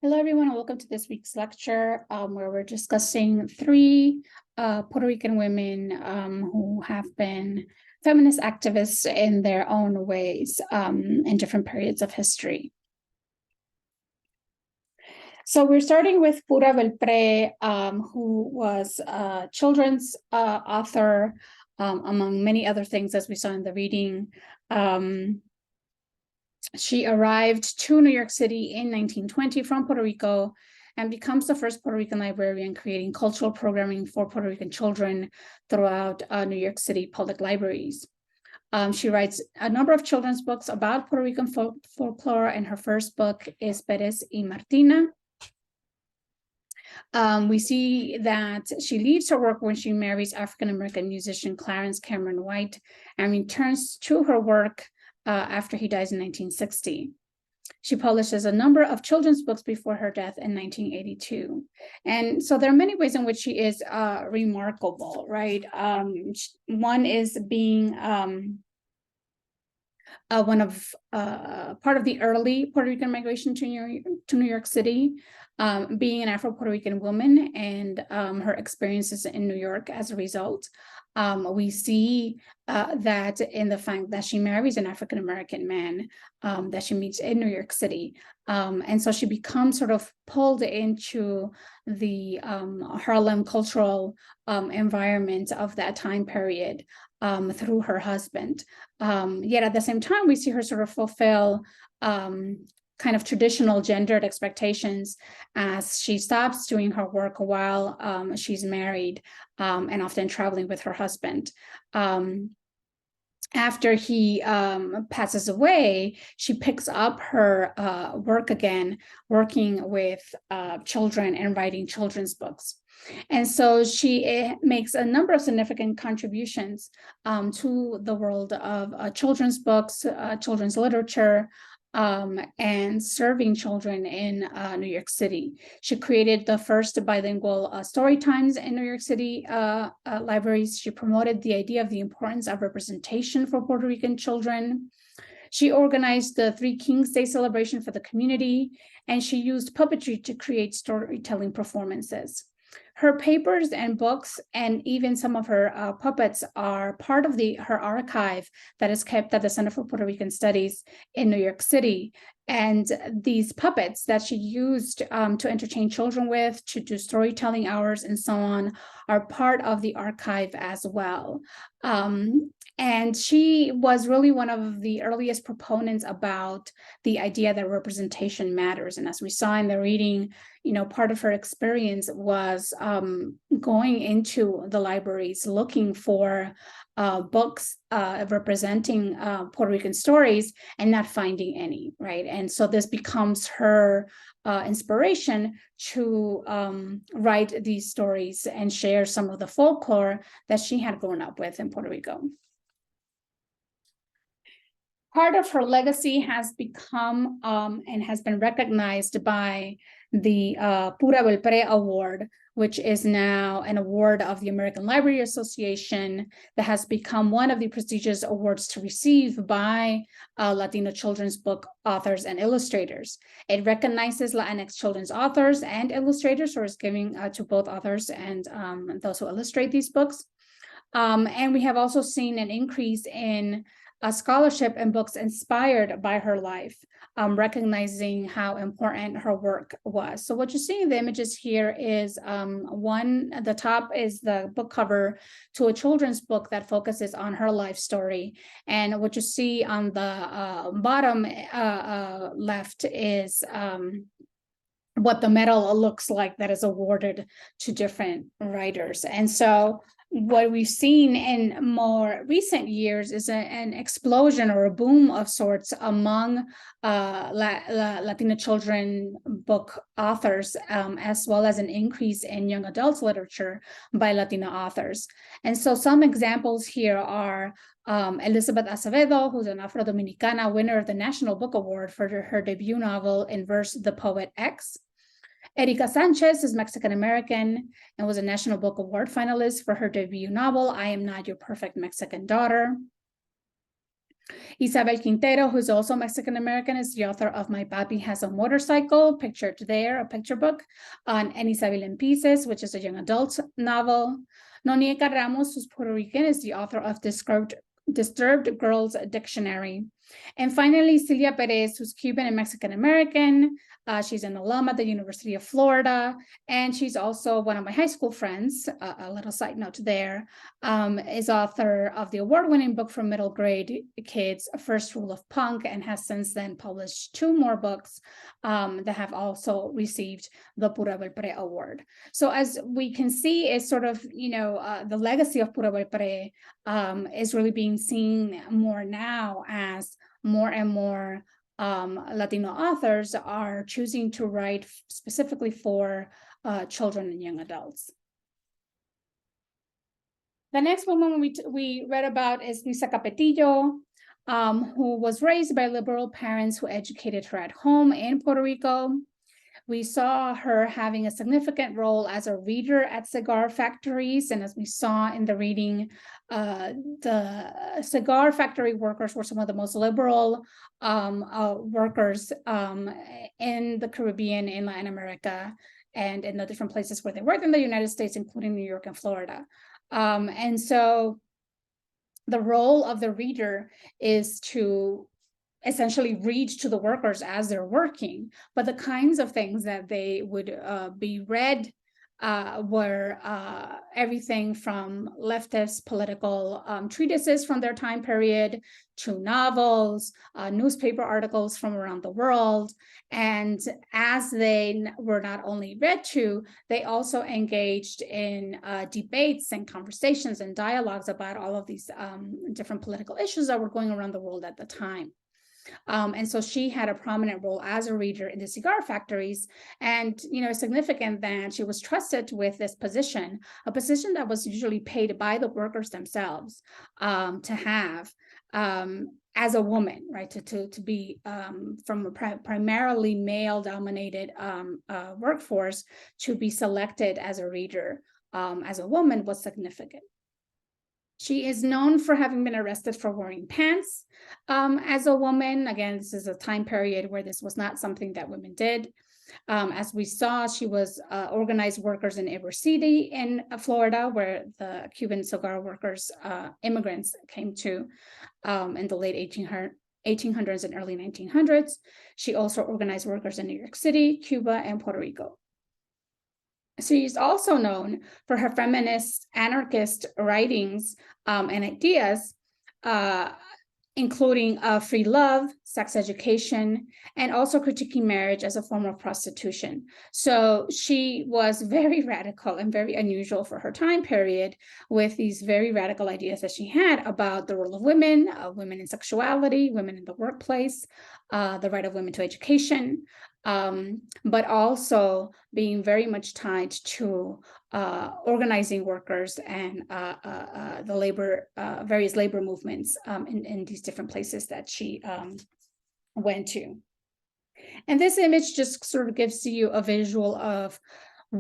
Hello, everyone, and welcome to this week's lecture, where we're discussing three Puerto Rican women who have been feminist activists in their own ways in different periods of history. So we're starting with Pura Belpré, who was a children's author, among many other things, as we saw in the reading. She arrived to New York City in 1920 from Puerto Rico and becomes the first Puerto Rican librarian creating cultural programming for Puerto Rican children throughout New York City public libraries. She writes a number of children's books about Puerto Rican folklore, and her first book is Pérez y Martina. We see that she leaves her work when she marries African-American musician Clarence Cameron White and returns to her work after he dies in 1960. She publishes a number of children's books before her death in 1982. And so there are many ways in which she is remarkable, right? One is being part of the early Puerto Rican migration to New York City, being an Afro-Puerto Rican woman and her experiences in New York as a result. We see that in the fact that she marries an African-American man that she meets in New York City. And so she becomes sort of pulled into the Harlem cultural environment of that time period through her husband. Yet at the same time, we see her sort of fulfill kind of traditional gendered expectations as she stops doing her work while she's married and often traveling with her husband. After he passes away, she picks up her work again, working with children and writing children's books. And so she makes a number of significant contributions to the world of children's books, children's literature, and serving children in New York City. She created the first bilingual story times in New York City libraries. She promoted the idea of the importance of representation for Puerto Rican children. She organized the Three Kings Day celebration for the community, and she used puppetry to create storytelling performances. Her papers and books, and even some of her puppets, are part of her archive that is kept at the Center for Puerto Rican Studies in New York City. And these puppets that she used to entertain children with, to do storytelling hours and so on, are part of the archive as well. And she was really one of the earliest proponents about the idea that representation matters. And as we saw in the reading, part of her experience was going into the libraries looking for books representing Puerto Rican stories and not finding any, right? And so this becomes her inspiration to write these stories and share some of the folklore that she had grown up with in Puerto Rico. Part of her legacy has become and has been recognized by the Pura Belpré Award, which is now an award of the American Library Association that has become one of the prestigious awards to receive by Latino children's book authors and illustrators. It recognizes Latinx children's authors and illustrators, or is giving to both authors and those who illustrate these books. And we have also seen an increase in scholarship and books inspired by her life, recognizing how important her work was. So what you see in the images here is one at the top is the book cover to a children's book that focuses on her life story. And what you see on the bottom left is what the medal looks like that is awarded to different writers. And so what we've seen in more recent years is an explosion or a boom of sorts among Latina children book authors, as well as an increase in young adults literature by Latina authors. And so some examples here are Elizabeth Acevedo, who's an Afro-Dominicana winner of the National Book Award for her debut novel in verse, The Poet X. Erika Sanchez is Mexican-American and was a National Book Award finalist for her debut novel, I Am Not Your Perfect Mexican Daughter. Isabel Quintero, who's also Mexican-American, is the author of My Papi Has a Motorcycle, pictured there, a picture book, and Isabel en Pieces, which is a young adult novel. Nonieka Ramos, who's Puerto Rican, is the author of Disturbed Girls Dictionary. And finally, Celia Perez, who's Cuban and Mexican-American. She's an alum at the University of Florida, and she's also one of my high school friends. A little side note there, is author of the award-winning book for middle grade kids, First Rule of Punk, and has since then published 2 more books that have also received the Pura Belpre Award. So as we can see, is sort of, the legacy of Pura Belpre is really being seen more now as more and more Latino authors are choosing to write specifically for children and young adults. The next woman we read about is Luisa Capetillo, who was raised by liberal parents who educated her at home in Puerto Rico. We saw her having a significant role as a reader at cigar factories. And as we saw in the reading, the cigar factory workers were some of the most liberal workers in the Caribbean, in Latin America, and in the different places where they worked in the United States, including New York and Florida. And so the role of the reader is to essentially read to the workers as they're working, but the kinds of things that they would be read were everything from leftist political treatises from their time period to novels, newspaper articles from around the world. And as they were not only read to, they also engaged in debates and conversations and dialogues about all of these different political issues that were going around the world at the time. And so she had a prominent role as a reader in the cigar factories, and significant that she was trusted with this position, a position that was usually paid by the workers themselves to have as a woman, right? To be from a primarily male-dominated workforce, to be selected as a reader as a woman was significant. She is known for having been arrested for wearing pants as a woman. Again, this is a time period where this was not something that women did. As we saw, she was organized workers in Ybor City in Florida, where the Cuban cigar workers, immigrants, came to in the late 1800s and early 1900s. She also organized workers in New York City, Cuba, and Puerto Rico. She's also known for her feminist anarchist writings and ideas, including free love, sex education, and also critiquing marriage as a form of prostitution. So she was very radical and very unusual for her time period, with these very radical ideas that she had about the role of women, women in sexuality, women in the workplace, the right of women to education, but also being very much tied to organizing workers and the labor, various labor movements in these different places that she went to. And this image just sort of gives you a visual of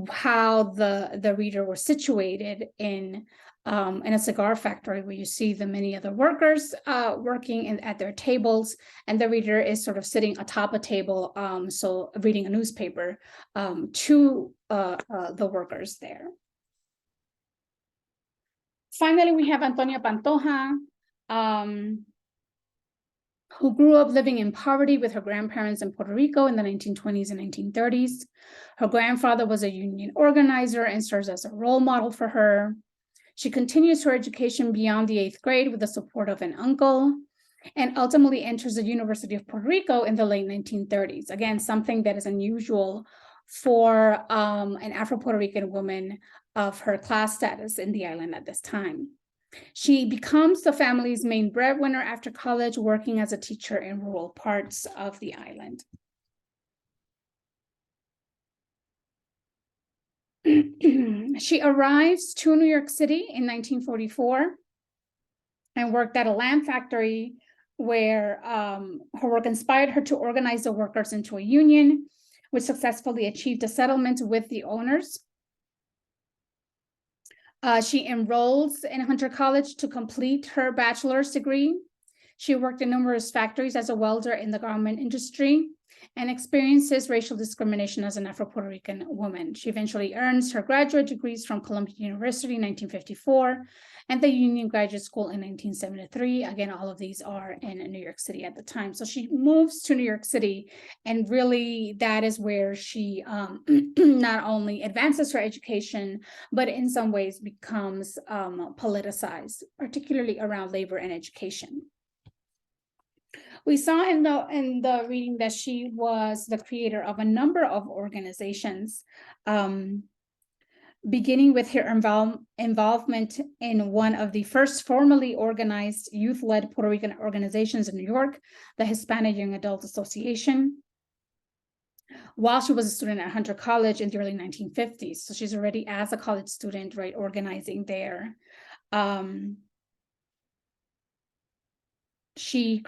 how the reader was situated in a cigar factory, where you see the many other workers working at their tables, and the reader is sort of sitting atop a table, so reading a newspaper to the workers there. Finally, we have Antonia Pantoja, who grew up living in poverty with her grandparents in Puerto Rico in the 1920s and 1930s. Her grandfather was a union organizer and serves as a role model for her. She continues her education beyond the 8th grade with the support of an uncle, and ultimately enters the University of Puerto Rico in the late 1930s. Again, something that is unusual for an Afro-Puerto Rican woman of her class status in the island at this time. She becomes the family's main breadwinner after college, working as a teacher in rural parts of the island. She arrives to New York City in 1944 and worked at a lamp factory, where her work inspired her to organize the workers into a union, which successfully achieved a settlement with the owners. She enrolls in Hunter College to complete her bachelor's degree. She worked in numerous factories as a welder in the garment industry and experiences racial discrimination as an Afro-Puerto Rican woman. She eventually earns her graduate degrees from Columbia University in 1954 and the Union Graduate School in 1973. Again, all of these are in New York City at the time. So she moves to New York City, and really that is where she not only advances her education, but in some ways becomes politicized, particularly around labor and education. We saw in the reading that she was the creator of a number of organizations, beginning with her involvement in one of the first formally organized youth-led Puerto Rican organizations in New York, the Hispanic Young Adult Association, while she was a student at Hunter College in the early 1950s. So she's already, as a college student, right, organizing there. She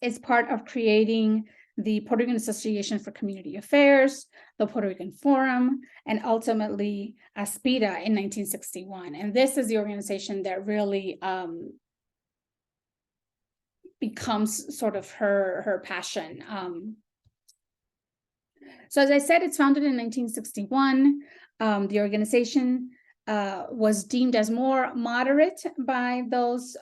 is part of creating the Puerto Rican Association for Community Affairs, the Puerto Rican Forum, and ultimately ASPIDA in 1961. And this is the organization that really becomes sort of her passion. So as I said, it's founded in 1961. The organization was deemed as more moderate by those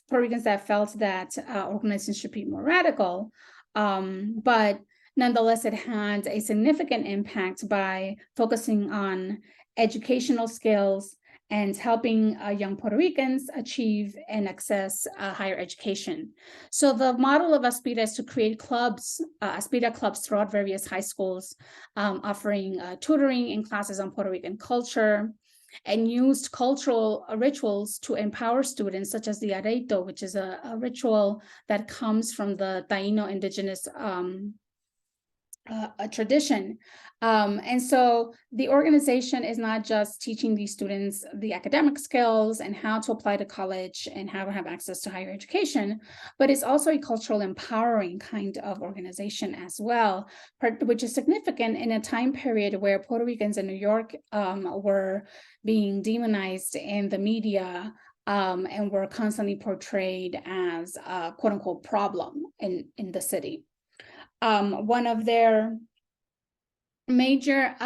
Puerto Ricans that felt that organizations should be more radical, but nonetheless, it had a significant impact by focusing on educational skills and helping young Puerto Ricans achieve and access higher education. So the model of ASPIDA is to create clubs, ASPIDA clubs throughout various high schools, offering tutoring in classes on Puerto Rican culture, and used cultural rituals to empower students, such as the areito, which is a ritual that comes from the Taino indigenous a tradition. And so the organization is not just teaching these students the academic skills and how to apply to college and how to have access to higher education, but it's also a cultural empowering kind of organization as well, which is significant in a time period where Puerto Ricans in New York were being demonized in the media and were constantly portrayed as a quote unquote problem in the city. One of their major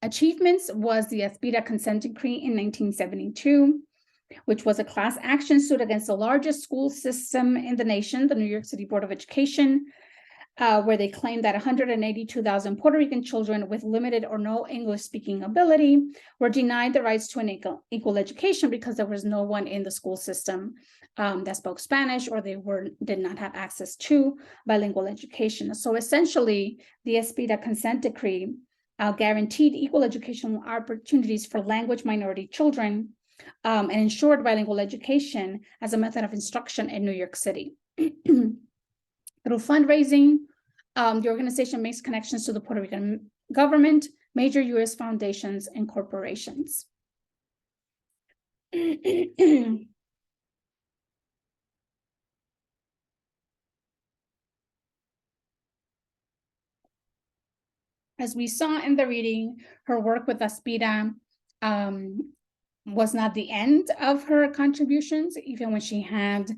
achievements was the ASPIDA consent decree in 1972, which was a class action suit against the largest school system in the nation, the New York City Board of Education, where they claimed that 182,000 Puerto Rican children with limited or no English-speaking ability were denied the rights to an equal education because there was no one in the school system that spoke Spanish, or they did not have access to bilingual education. So essentially, the ASPIDA consent decree guaranteed equal educational opportunities for language minority children and ensured bilingual education as a method of instruction in New York City. Through fundraising, the organization makes connections to the Puerto Rican government, major U.S. foundations, and corporations. As we saw in the reading, her work with ASPIDA was not the end of her contributions, even when she had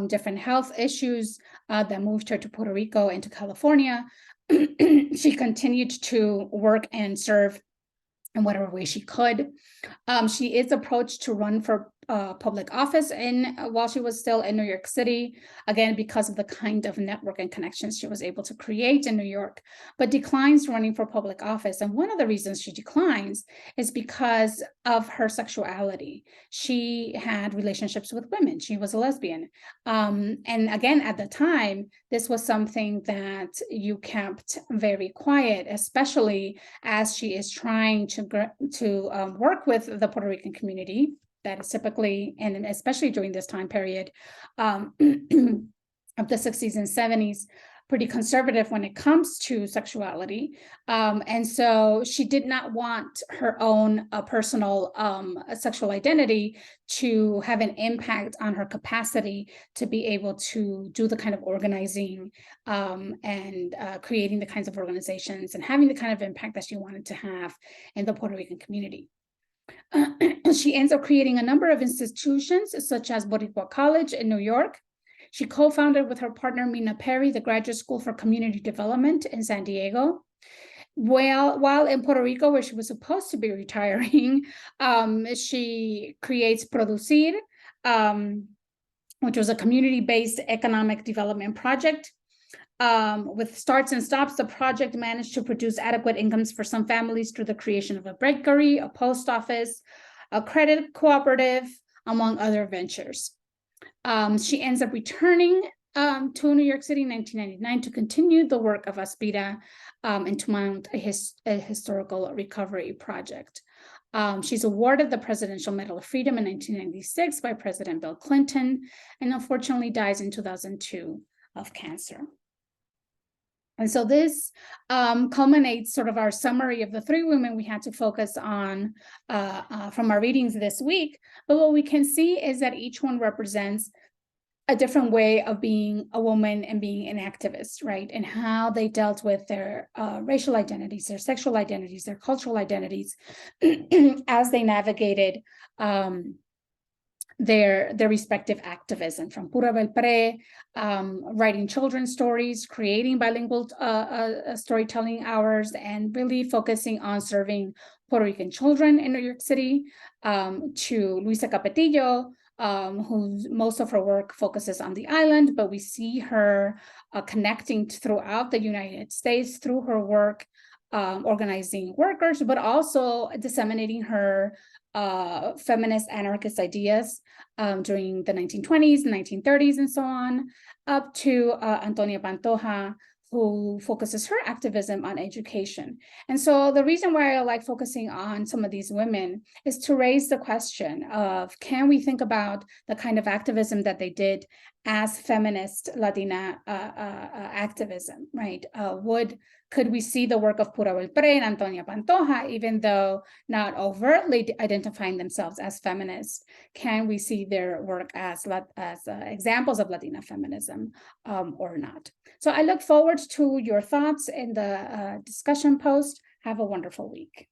different health issues that moved her to Puerto Rico and to California. She continued to work and serve in whatever way she could. She is approached to run for public office while she was still in New York City, again, because of the kind of network and connections she was able to create in New York, but declines running for public office. And one of the reasons she declines is because of her sexuality. She had relationships with women. She was a lesbian. And again, at the time, this was something that you kept very quiet, especially as she is trying to work with the Puerto Rican community that is typically, and especially during this time period of the 60s and 70s, pretty conservative when it comes to sexuality. And so she did not want her own personal sexual identity to have an impact on her capacity to be able to do the kind of organizing and creating the kinds of organizations and having the kind of impact that she wanted to have in the Puerto Rican community. She ends up creating a number of institutions, such as Boricua College in New York. She co-founded with her partner, Mina Perry, the Graduate School for Community Development in San Diego. While in Puerto Rico, where she was supposed to be retiring, she creates Producir, which was a community-based economic development project. With starts and stops, the project managed to produce adequate incomes for some families through the creation of a bakery, a post office, a credit cooperative, among other ventures. She ends up returning to New York City in 1999 to continue the work of Aspira and to mount a historical recovery project. She's awarded the Presidential Medal of Freedom in 1996 by President Bill Clinton, and unfortunately dies in 2002 of cancer. And so this culminates sort of our summary of the three women we had to focus on from our readings this week. But what we can see is that each one represents a different way of being a woman and being an activist, right? And how they dealt with their racial identities, their sexual identities, their cultural identities as they navigated their respective activism, from Pura Belpré, writing children's stories, creating bilingual storytelling hours, and really focusing on serving Puerto Rican children in New York City, to Luisa Capetillo, who most of her work focuses on the island, but we see her connecting throughout the United States through her work organizing workers, but also disseminating her feminist anarchist ideas during the 1920s, 1930s, and so on, up to Antonia Pantoja, who focuses her activism on education. And so the reason why I like focusing on some of these women is to raise the question of, can we think about the kind of activism that they did as feminist Latina activism, right? Could we see the work of Pura Belpré and Antonia Pantoja, even though not overtly identifying themselves as feminists? Can we see their work as examples of Latina feminism or not? So I look forward to your thoughts in the discussion post. Have a wonderful week.